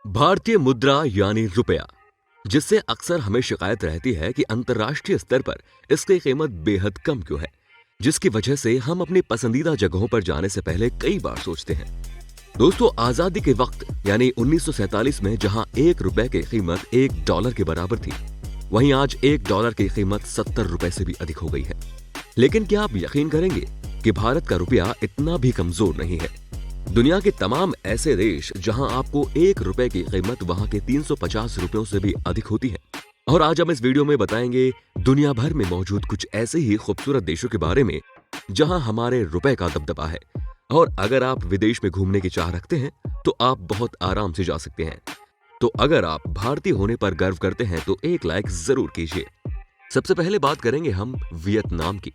भारतीय मुद्रा यानी रुपया, जिससे अक्सर हमें शिकायत रहती है कि अंतर्राष्ट्रीय स्तर पर इसकी कीमत बेहद कम क्यों है, जिसकी वजह से हम अपनी पसंदीदा जगहों पर जाने से पहले कई बार सोचते हैं। दोस्तों, आजादी के वक्त यानी 1947 में जहां ₹1 की कीमत $1 के बराबर थी, वहीं आज $1 की कीमत ₹70 से भी अधिक हो गई है। लेकिन क्या आप यकीन करेंगे कि भारत का रुपया इतना भी कमजोर नहीं है। दुनिया के तमाम ऐसे देश जहां आपको ₹1 की कीमत वहां के 350 रुपयों से भी अधिक होती है। और आज हम इस वीडियो में बताएंगे दुनिया भर में मौजूद कुछ ऐसे ही खूबसूरत देशों के बारे में जहां हमारे रुपए का दबदबा है। और अगर आप विदेश में घूमने की चाह रखते हैं तो आप बहुत आराम से जा सकते हैं। तो अगर आप भारतीय होने पर गर्व करते हैं तो एक लाइक जरूर कीजिए। सबसे पहले बात करेंगे हम वियतनाम की।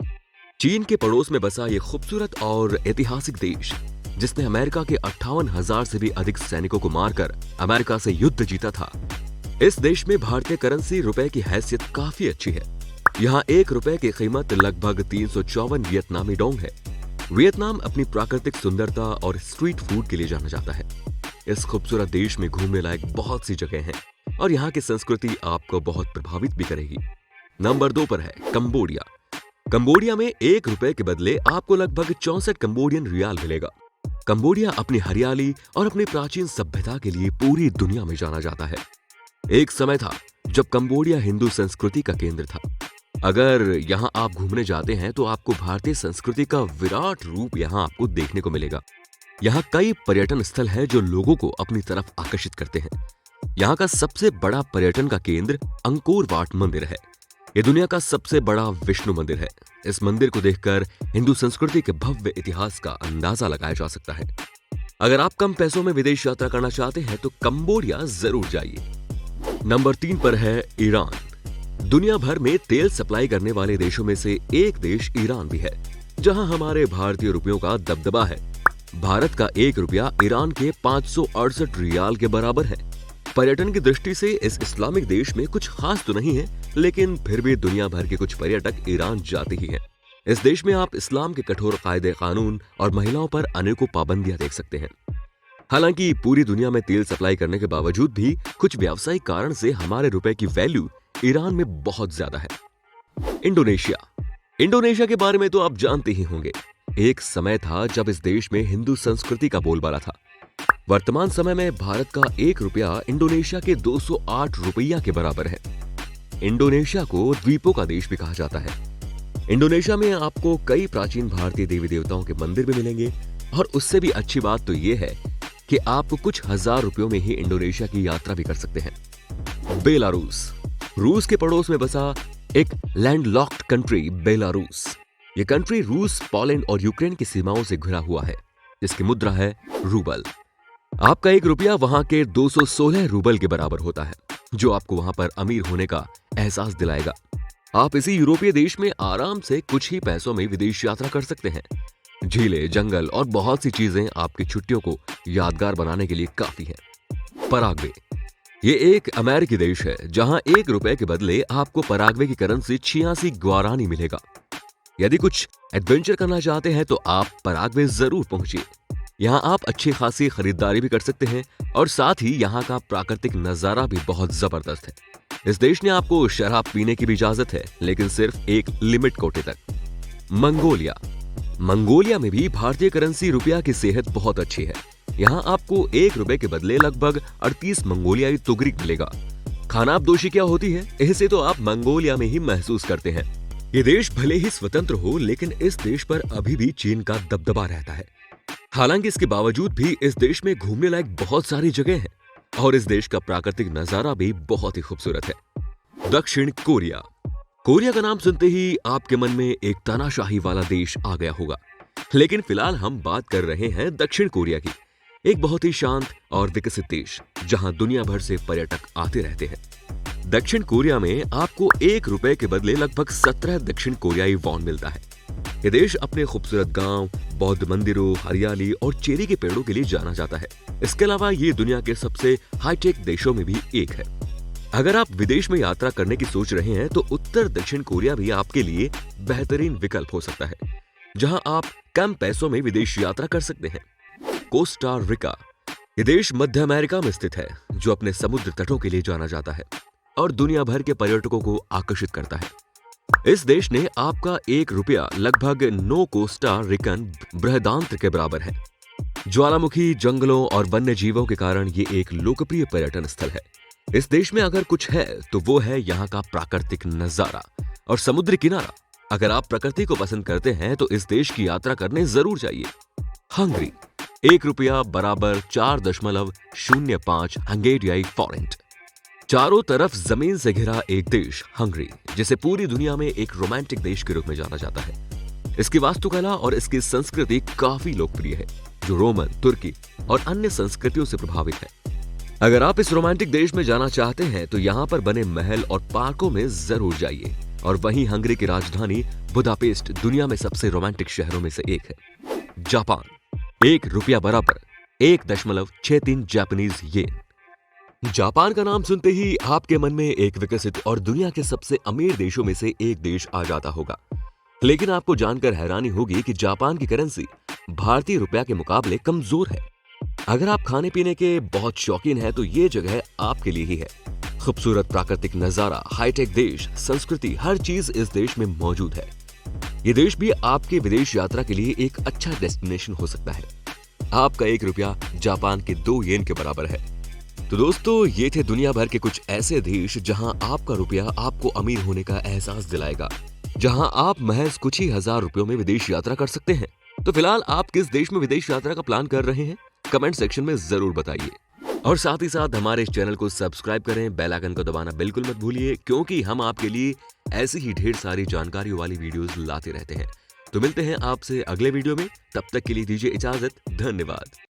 चीन के पड़ोस में बसा ये खूबसूरत और ऐतिहासिक देश, जिसने अमेरिका के 58,000 से भी अधिक सैनिकों को मारकर अमेरिका से युद्ध जीता था। इस देश में भारतीय करेंसी रुपए की हैसियत काफी अच्छी है। यहाँ ₹1 की कीमत लगभग 354 वियतनामी डोंग है। वियतनाम अपनी प्राकृतिक सुंदरता और स्ट्रीट फूड के लिए जाना जाता है। इस खूबसूरत देश में घूमने लायक बहुत सी जगह हैं और यहाँ की संस्कृति आपको बहुत प्रभावित भी करेगी। नंबर 2 पर है कंबोडिया। कंबोडिया में ₹1 के बदले आपको लगभग 64 कंबोडियन रियाल मिलेगा। कंबोडिया अपनी हरियाली और अपनी प्राचीन सभ्यता के लिए पूरी दुनिया में जाना जाता है। एक समय था जब कंबोडिया हिंदू संस्कृति का केंद्र था। अगर यहाँ आप घूमने जाते हैं तो आपको भारतीय संस्कृति का विराट रूप यहाँ आपको देखने को मिलेगा। यहाँ कई पर्यटन स्थल हैं जो लोगों को अपनी तरफ आकर्षित करते हैं। यहाँ का सबसे बड़ा पर्यटन का केंद्र अंकोर वाट मंदिर है। ये दुनिया का सबसे बड़ा विष्णु मंदिर है। इस मंदिर को देखकर हिंदू संस्कृति के भव्य इतिहास का अंदाजा लगाया जा सकता है। अगर आप कम पैसों में विदेश यात्रा करना चाहते हैं तो कंबोडिया जरूर जाइए। नंबर 3 पर है ईरान। दुनिया भर में तेल सप्लाई करने वाले देशों में से एक देश ईरान भी है, जहां हमारे भारतीय रुपयों का दबदबा है। भारत का ₹1 ईरान के 568 रियाल के बराबर है। पर्यटन की दृष्टि से इस इस्लामिक देश में कुछ खास तो नहीं है, लेकिन फिर भी दुनिया भर के कुछ पर्यटक ईरान जाते ही हैं। इस देश में आप इस्लाम के कठोर कायदे कानून और महिलाओं पर अनेकों पाबंदियां देख सकते हैं। हालांकि पूरी दुनिया में तेल सप्लाई करने के बावजूद भी कुछ व्यावसायिक कारण से हमारे रुपए की वैल्यू ईरान में बहुत ज्यादा है। इंडोनेशिया के बारे में तो आप जानते ही होंगे। एक समय था जब इस देश में हिंदू संस्कृति का बोलबाला था। वर्तमान समय में भारत का ₹1 इंडोनेशिया के 208 रुपया के बराबर है। इंडोनेशिया को द्वीपों का देश भी कहा जाता है। इंडोनेशिया में आपको कई प्राचीन भारतीय देवी देवताओं के मंदिर भी मिलेंगे और उससे भी अच्छी बात तो ये है कि आप कुछ हजार रुपयों में ही इंडोनेशिया की यात्रा भी कर सकते हैं। बेलारूस, रूस के पड़ोस में बसा एक लैंडलॉक्ड कंट्री बेलारूस। ये कंट्री रूस, पोलैंड और यूक्रेन की सीमाओं से घिरा हुआ है, जिसकी मुद्रा है रूबल। आपका ₹1 वहां के 216 रूबल के बराबर होता है, जो आपको वहां पर अमीर होने का एहसास दिलाएगा। आप इसी यूरोपीय देश में आराम से कुछ ही पैसों में विदेश यात्रा कर सकते हैं। झीलें, जंगल और बहुत सी चीजें आपकी छुट्टियों को यादगार बनाने के लिए काफी हैं। पराग्वे, ये एक अमेरिकी देश है जहां ₹1 के बदले आपको पराग्वे की करेंसी 86 ग्वारानी मिलेगा। यदि कुछ एडवेंचर करना चाहते हैं तो आप पराग्वे जरूर पहुंचिए। यहाँ आप अच्छी खासी खरीदारी भी कर सकते हैं और साथ ही यहाँ का प्राकृतिक नजारा भी बहुत जबरदस्त है। इस देश ने आपको शराब पीने की भी इजाजत है, लेकिन सिर्फ एक लिमिट कोटे तक। मंगोलिया में भी भारतीय करेंसी रुपया की सेहत बहुत अच्छी है। यहाँ आपको ₹1 के बदले लगभग 38 मंगोलियाई तुगरिक मिलेगा। खानाबदोशी क्या होती है, इसे तो आप मंगोलिया में ही महसूस करते हैं। ये देश भले ही स्वतंत्र हो, लेकिन इस देश पर अभी भी चीन का दबदबा रहता है। हालांकि इसके बावजूद भी इस देश में घूमने लायक बहुत सारी जगह हैं और इस देश का प्राकृतिक नजारा भी बहुत ही खूबसूरत है। दक्षिण कोरिया। कोरिया का नाम सुनते ही आपके मन में एक तानाशाही वाला देश आ गया होगा, लेकिन फिलहाल हम बात कर रहे हैं दक्षिण कोरिया की, एक बहुत ही शांत और विकसित देश जहां दुनिया भर से पर्यटक आते रहते हैं। दक्षिण कोरिया में आपको ₹1 के बदले लगभग 17 दक्षिण कोरियाई वॉन मिलता है। ये देश अपने खूबसूरत गांव, बौद्ध मंदिरों, हरियाली और चेरी के पेड़ों के लिए जाना जाता है। इसके अलावा ये दुनिया के सबसे हाईटेक देशों में भी एक है। अगर आप विदेश में यात्रा करने की सोच रहे हैं तो उत्तर दक्षिण कोरिया भी आपके लिए बेहतरीन विकल्प हो सकता है, जहां आप कम पैसों में विदेश यात्रा कर सकते हैं। कोस्टा रिका, ये देश मध्य अमेरिका में स्थित है, जो अपने समुद्र तटों के लिए जाना जाता है और दुनिया भर के पर्यटकों को आकर्षित करता है। इस देश ने आपका 1 रुपया लगभग 9 कोस्टा रिकन बृहदान्त्र के बराबर है। ज्वालामुखी, जंगलों और वन्य जीवों के कारण ये एक लोकप्रिय पर्यटन स्थल है। इस देश में अगर कुछ है तो वो है यहाँ का प्राकृतिक नजारा और समुद्री किनारा। अगर आप प्रकृति को पसंद करते हैं तो इस देश की यात्रा करने जरूर चाहिए। हंगरी, 1 रुपया बराबर 4.05 हंगेरियाई फॉरेंट। चारों तरफ जमीन से घिरा एक देश हंगरी, जिसे पूरी दुनिया में एक रोमांटिक देश के रूप में जाना जाता है। इसकी वास्तुकला और इसकी संस्कृति काफी लोकप्रिय है, जो रोमन, तुर्की और अन्य संस्कृतियों से प्रभावित है। अगर आप इस रोमांटिक देश में जाना चाहते हैं तो यहाँ पर बने महल और पार्कों में जरूर जाइए। और वहीं हंगरी की राजधानी बुदापेस्ट दुनिया में सबसे रोमांटिक शहरों में से एक है। जापान, 1 रुपया बराबर 1.63 जापानीज येन। जापान का नाम सुनते ही आपके मन में एक विकसित और दुनिया के सबसे अमीर देशों में से एक देश आ जाता होगा। लेकिन आपको जानकर हैरानी होगी कि जापान की करेंसी भारतीय रुपया के मुकाबले कमजोर है। अगर आप खाने पीने के बहुत शौकीन हैं तो ये जगह आपके लिए ही है। खूबसूरत प्राकृतिक नजारा, हाईटेक देश, संस्कृति, हर चीज इस देश में मौजूद है। ये देश भी आपके विदेश यात्रा के लिए एक अच्छा डेस्टिनेशन हो सकता है। आपका 1 रुपया जापान के 2 येन के बराबर है। तो दोस्तों, ये थे दुनिया भर के कुछ ऐसे देश जहां आपका रुपया आपको अमीर होने का एहसास दिलाएगा, जहां आप महज कुछ ही हजार रुपयों में विदेश यात्रा कर सकते हैं। तो फिलहाल आप किस देश में विदेश यात्रा का प्लान कर रहे हैं? कमेंट सेक्शन में जरूर बताइए। और साथ ही साथ हमारे इस चैनल को सब्सक्राइब करें, बेल आइकन को दबाना बिल्कुल मत भूलिए, क्योंकि हम आपके लिए ऐसी ही ढेर सारी जानकारियों वाली वीडियोस लाते रहते हैं। तो मिलते हैं आपसे अगले वीडियो में, तब तक के लिए दीजिए इजाजत। धन्यवाद।